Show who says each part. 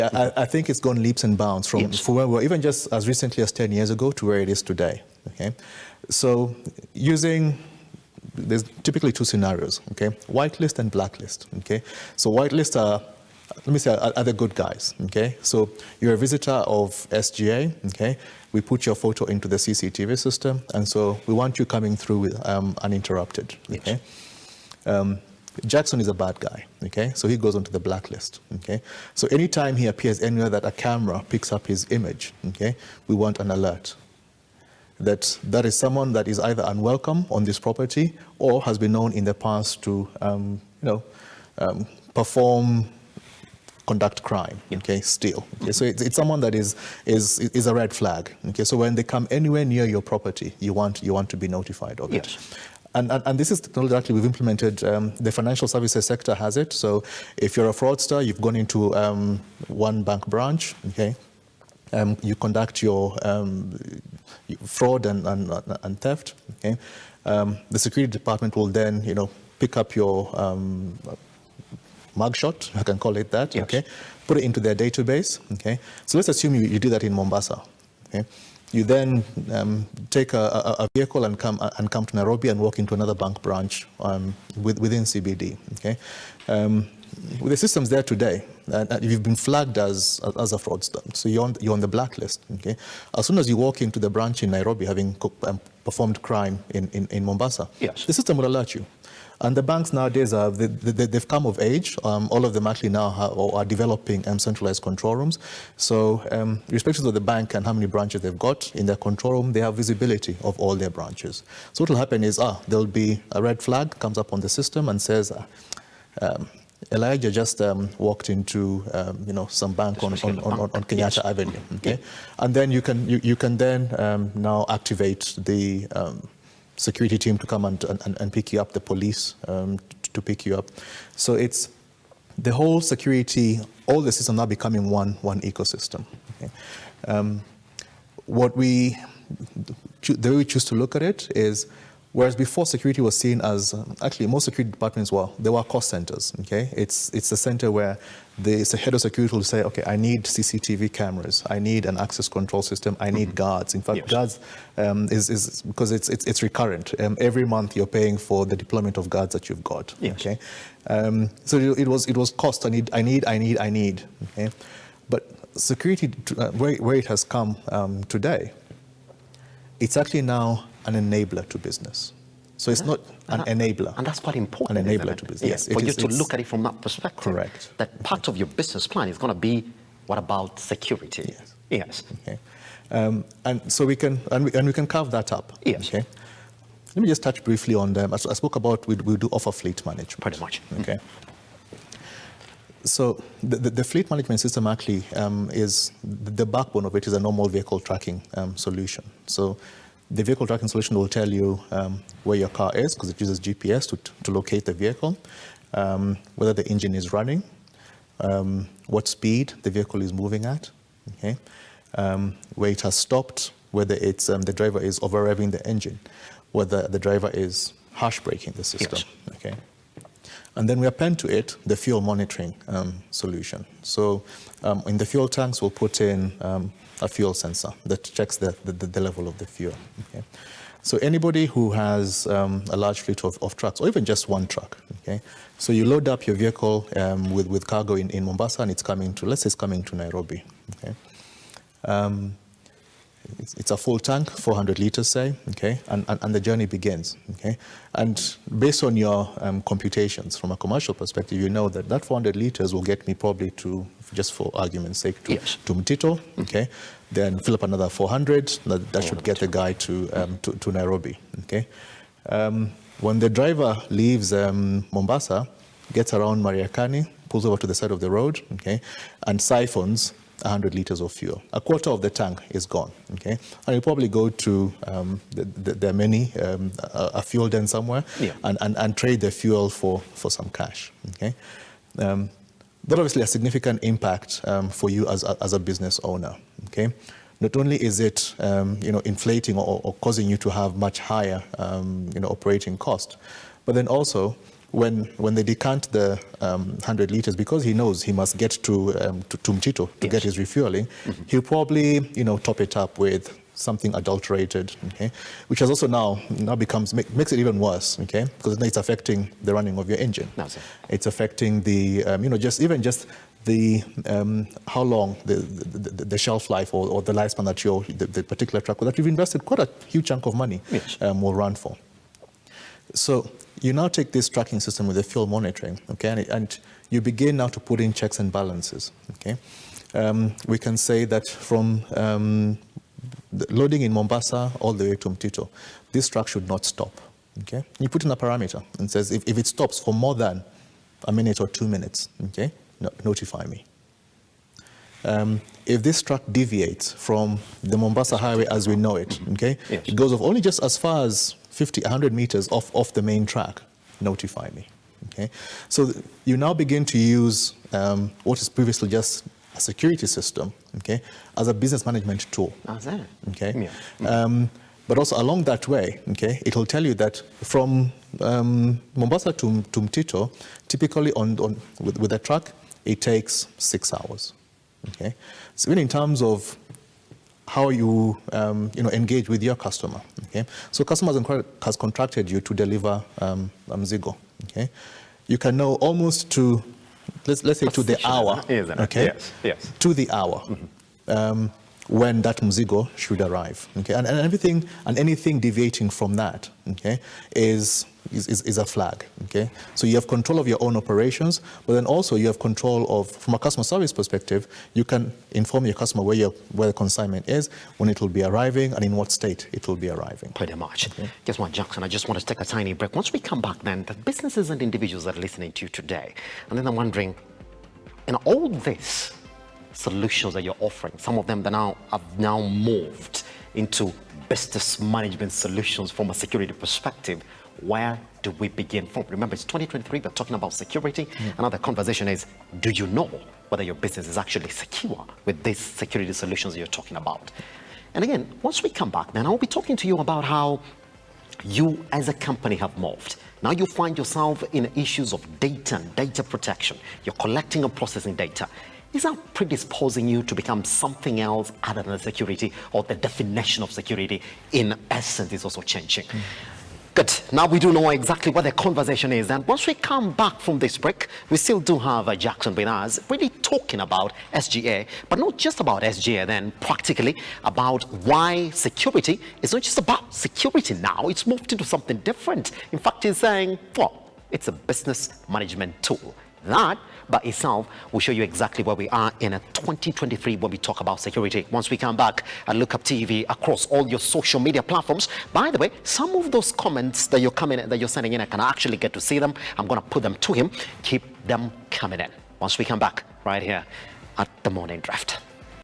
Speaker 1: I think it's gone leaps and bounds from where we were even just as recently as 10 years ago to where it is today. Okay, so there's typically two scenarios. Okay, whitelist and blacklist. Okay, so whitelist are, let me say, are the good guys. Okay, so you're a visitor of SGA. Okay, we put your photo into the CCTV system, and so we want you coming through with uninterrupted. Okay. Jackson is a bad guy, okay? So he goes onto the blacklist, okay? So anytime he appears anywhere that a camera picks up his image, okay, we want an alert that is someone that is either unwelcome on this property or has been known in the past to, conduct crime, okay, steal. Okay, so it's someone that is a red flag, okay? So when they come anywhere near your property, you want to be notified of it. And this is technology actually we've implemented. The financial services sector has it. So if you're a fraudster, you've gone into one bank branch, okay? You conduct your fraud and theft, okay? The security department will then, pick up your mugshot, I can call it that, okay? Put it into their database, okay? So let's assume you do that in Mombasa, okay? You then take a vehicle and come to Nairobi and walk into another bank branch within CBD. Okay, with the systems there today, you've been flagged as a fraudster, so you're on the blacklist. Okay, as soon as you walk into the branch in Nairobi, having performed crime in Mombasa, the system will alert you. And the banks nowadays they've come of age. All of them actually now are developing centralized control rooms. So irrespective of the bank and how many branches they've got in their control room, they have visibility of all their branches. So what will happen is there'll be a red flag comes up on the system and says, Elijah just walked into some bank on Kenyatta Avenue. Okay, and then you can then now activate the security team to come and pick you up, the police to pick you up. So it's the whole security, all the systems now becoming one ecosystem. Okay? The way we choose to look at it is, whereas before security was seen as, actually most security departments they were cost centers, okay? It's a center where the head of security will say, okay, I need CCTV cameras, I need an access control system, I need guards. In fact, guards is because it's recurrent. Every month you're paying for the deployment of guards that you've got, okay? So it was cost, I need, okay? But security, where it has come today, it's actually now an enabler to business. So it's not an enabler.
Speaker 2: And that's quite important.
Speaker 1: An enabler to business.
Speaker 2: Yes, for you to look at it from that perspective.
Speaker 1: Correct.
Speaker 2: That part of your business plan is going to be, what about security? Yes.
Speaker 1: Okay. And so we can carve that up.
Speaker 2: Yes.
Speaker 1: Okay. Let me just touch briefly on them. I spoke about we do offer fleet management.
Speaker 2: Pretty much.
Speaker 1: Okay. So the fleet management system actually is the backbone of it is a normal vehicle tracking solution. So the vehicle tracking solution will tell you where your car is, because it uses GPS to locate the vehicle, whether the engine is running, what speed the vehicle is moving at, okay, where it has stopped, whether it's the driver is over-revving the engine, whether the driver is harsh braking the system, okay. And then we append to it the fuel monitoring solution. So in the fuel tanks, we'll put in a fuel sensor that checks the level of the fuel. Okay? So anybody who has a large fleet of trucks, or even just one truck, okay? So you load up your vehicle with cargo in Mombasa, and it's coming to, let's say it's coming to Nairobi, okay? It's a full tank, 400 liters, say, okay, and the journey begins, okay. And based on your computations from a commercial perspective, you know that 400 liters will get me probably to, just for argument's sake, to Mtito, okay. Then fill up another 400. That should get the guy to Nairobi, okay. When the driver leaves Mombasa, gets around Mariakani, pulls over to the side of the road, okay, and siphons 100 liters of fuel. A quarter of the tank is gone, okay? And you'll probably go to, there are many, a fuel den somewhere, and trade the fuel for some cash, okay? That obviously a significant impact for you as a business owner, okay? Not only is it, inflating or causing you to have much higher, operating cost, but then also when they decant the 100 liters, because he knows he must get to Mtito to get his refueling, he'll probably, top it up with something adulterated, okay, which has also now makes it even worse, okay, because it's affecting the running of your engine. It's affecting the, just the how long the shelf life or the lifespan that the particular truck that you've invested quite a huge chunk of money will run for. So you now take this tracking system with the fuel monitoring, okay, and you begin now to put in checks and balances, okay. We can say that from loading in Mombasa all the way to Mtito, this truck should not stop, okay. You put in a parameter and says if it stops for more than a minute or 2 minutes, okay, notify me. If this truck deviates from the Mombasa highway as we know it, okay, it goes off only just as far as 50, 100 meters off the main track, notify me, okay. So you now begin to use what is previously just a security system, okay, as a business management tool, okay. But also along that way, okay, it will tell you that from Mombasa to Mtito, typically with a truck, it takes 6 hours, okay. So even in terms of how you engage with your customer, okay. So customer has contracted you to deliver mzigo, okay. You can know almost to let's say to the hour, okay, to the hour. When that mzigo should arrive, okay, and everything and anything deviating from that, okay, is a flag, okay. So you have control of your own operations, but then also you have control of, from a customer service perspective, you can inform your customer where the consignment is, when it will be arriving, and in what state it will be arriving.
Speaker 2: Pretty much. Okay. Guess what, Jackson? I just want to take a tiny break. Once we come back, then the businesses and individuals that are listening to you today, and then I'm wondering, in all this solutions that you're offering, some of them that have now morphed into business management solutions from a security perspective, where do we begin from? Remember, it's 2023, we're talking about security. Another conversation is, do you know whether your business is actually secure with these security solutions you're talking about? And again, once we come back, then I'll be talking to you about how you as a company have morphed. Now you find yourself in issues of data and data protection. You're collecting and processing data. Is that predisposing you to become something else other than security, or the definition of security in essence is also changing? Good. Now we do know exactly what the conversation is. And once we come back from this break, we still do have Jackson with us really talking about SGA, but not just about SGA then, practically about why security is not just about security now. It's moved into something different. In fact, he's saying, well, it's a business management tool. That by itself will show you exactly where we are in a 2023 when we talk about security. Once we come back at Look Up TV across all your social media platforms. By the way, some of those comments that you're sending in, I can actually get to see them. I'm going to put them to him. Keep them coming in. Once we come back right here at the Morning Draft.